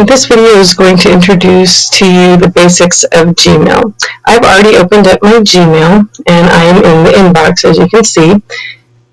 This video is going to introduce to you the basics of Gmail. I've already opened up my Gmail and I am in the inbox, as you can see.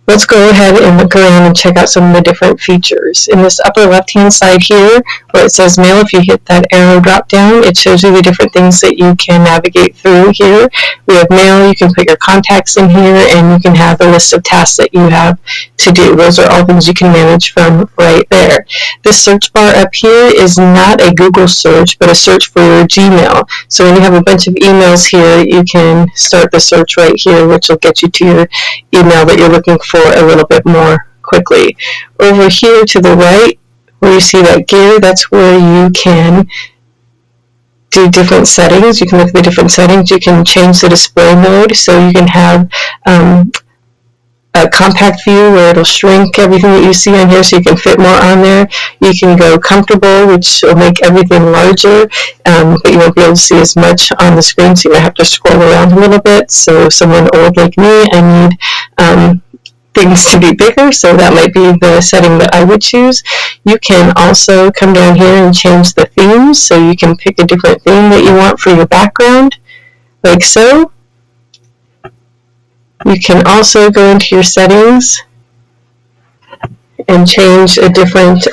Let's go ahead and look around and check out some of the different features. In this upper left-hand side here, where it says Mail, if you hit that arrow drop down, it shows you the different things that you can navigate through here. We have Mail, you can put your contacts in here, and you can have a list of tasks that you have to do. Those are all things you can manage from right there. This search bar up here is not a Google search, but a search for your Gmail. So when you have a bunch of emails here, you can start the search right here, which will get you to your email that you're looking for a little bit more quickly. Over here to the right, where you see that gear, that's where you can do different settings. You can look at the different settings. You can change the display mode, so you can have a compact view where it'll shrink everything that you see on here so you can fit more on there. You can go comfortable, which will make everything larger, but you won't be able to see as much on the screen, so you might have to scroll around a little bit. So if someone old like me, I need things to be bigger, so that might be the setting that I would choose. You can also come down here and change the themes, so you can pick a different theme that you want for your background, like so. You can also go into your settings and change a different,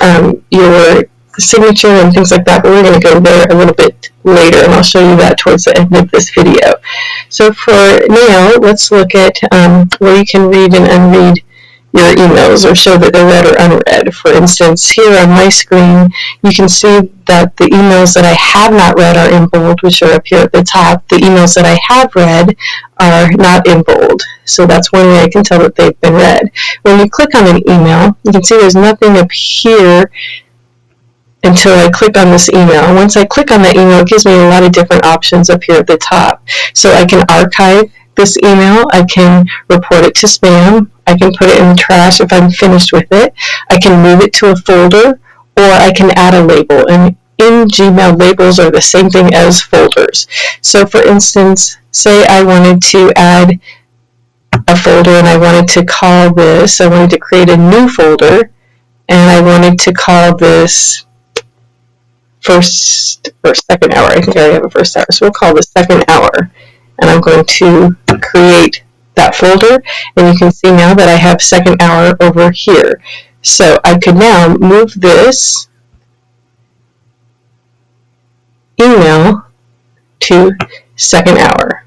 your signature and things like that, but we're going to go there a little bit later, and I'll show you that towards the end of this video. So for now, let's look at where you can read and unread your emails, or show that they're read or unread. For instance, here on my screen, you can see that the emails that I have not read are in bold, which are up here at the top. The emails that I have read are not in bold. So that's one way I can tell that they've been read. When you click on an email, you can see there's nothing up here until I click on this email. Once I click on that email, it gives me a lot of different options up here at the top. So I can archive this email, I can report it to spam, I can put it in the trash if I'm finished with it, I can move it to a folder, or I can add a label. And in Gmail, labels are the same thing as folders. So for instance, say I wanted to add a folder and I wanted to call this, I wanted to create a new folder, and I wanted to call this first or second hour. I think I already have a first hour, so we'll call this second hour. And I'm going to create that folder, and you can see now that I have second hour over here. So I could now move this email to second hour.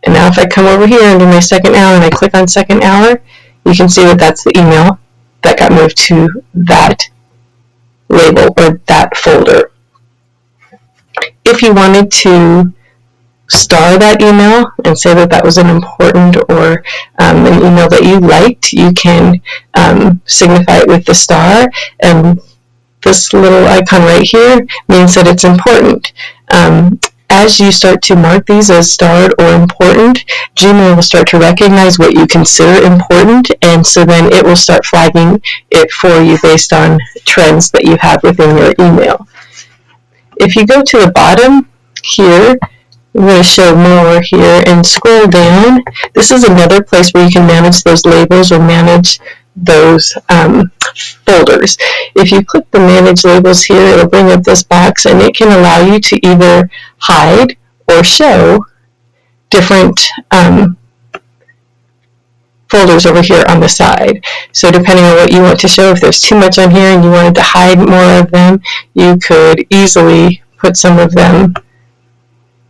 And now if I come over here under my second hour and I click on second hour, you can see that that's the email that got moved to that label or that folder. If you wanted to star that email and say that that was an important or an email that you liked, you can signify it with the star, and this little icon right here means that it's important. As you start to mark these as starred or important, Gmail will start to recognize what you consider important, and so then it will start flagging it for you based on trends that you have within your email. If you go to the bottom here, I'm going to show more here and scroll down. This is another place where you can manage those labels or manage those folders. If you click the manage labels here, it'll bring up this box, and it can allow you to either hide or show different folders over here on the side. So depending on what you want to show, if there's too much on here and you wanted to hide more of them, you could easily put some of them,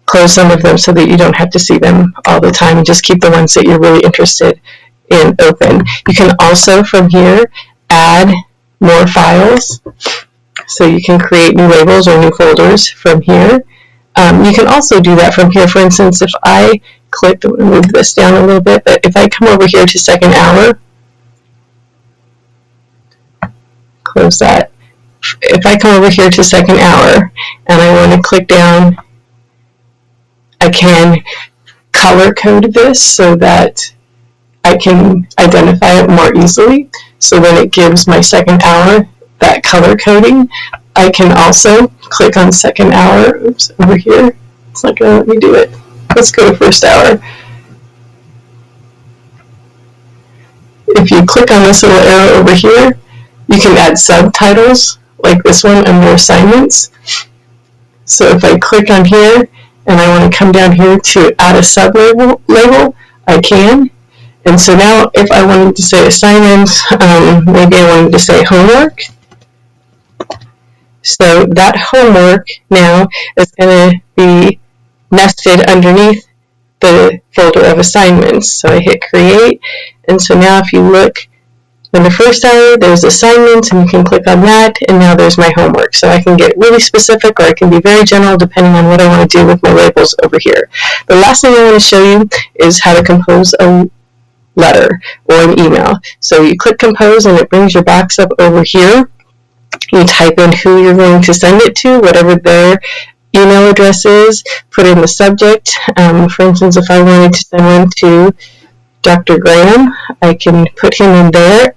close some of them so that you don't have to see them all the time, and just keep the ones that you're really interested in open. You can also from here add more files, so you can create new labels or new folders from here. You can also do that from here. For instance, if I click, I'm going to move this down a little bit, but if I come over here to second hour, close that. If I come over here to second hour and I want to click down, I can color code this so that I can identify it more easily. So then it gives my second hour that color coding. I can also click on second hour. Oops, over here. It's not going to let me do it. Let's go to first hour. If you click on this little arrow over here, you can add subtitles like this one under assignments. So if I click on here and I want to come down here to add a sub-label, I can. And so now if I wanted to say assignments, maybe I wanted to say homework. So that homework now is going to be nested underneath the folder of assignments. So I hit create, and so now if you look in the first area, there's assignments, and you can click on that, and now there's my homework. So I can get really specific, or I can be very general depending on what I want to do with my labels over here. The last thing I want to show you is how to compose a letter or an email. So you click compose, and it brings your box up over here. You type in who you're going to send it to, whatever their email address is, put in the subject. For instance, if I wanted to send one to Dr. Graham, I can put him in there.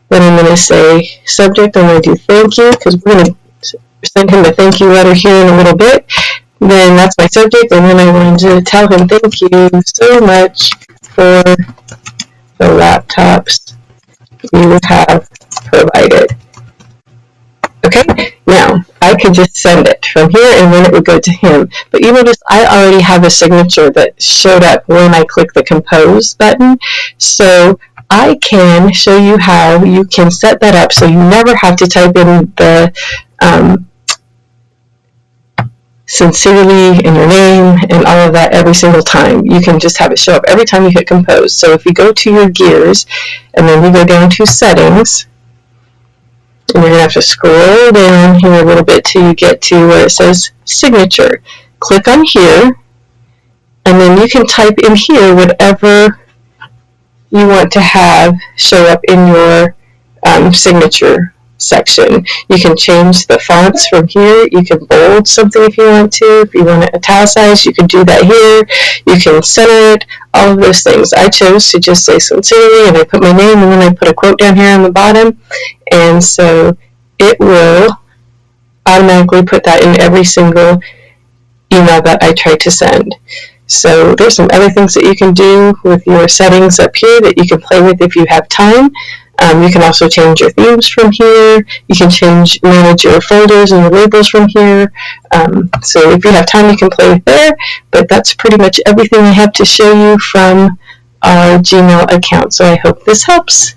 Then I'm going to say subject, I'm going to do thank you, because we're going to send him a thank you letter here in a little bit. Then that's my subject, and then I want to tell him thank you so much for the laptops you have provided. Okay, now I can just send it from here, and then it would go to him. But you notice I already have a signature that showed up when I click the compose button. So I can show you how you can set that up so you never have to type in the sincerely and your name and all of that every single time. You can just have it show up every time you hit compose. So if you go to your gears, and then you go down to settings, and you're going to have to scroll down here a little bit till you get to where it says signature. Click on here, and then you can type in here whatever you want to have show up in your signature section. You can change the fonts from here. You can bold something if you want to. If you want it italicized, you can do that here. You can center it, all of those things. I chose to just say sincerely, and I put my name, and then I put a quote down here on the bottom, and so it will automatically put that in every single email that I try to send. So there's some other things that you can do with your settings up here that you can play with if you have time. You can also change your themes from here. You can manage your folders and your labels from here. So if you have time, you can play with there. But that's pretty much everything I have to show you from our Gmail account. So I hope this helps.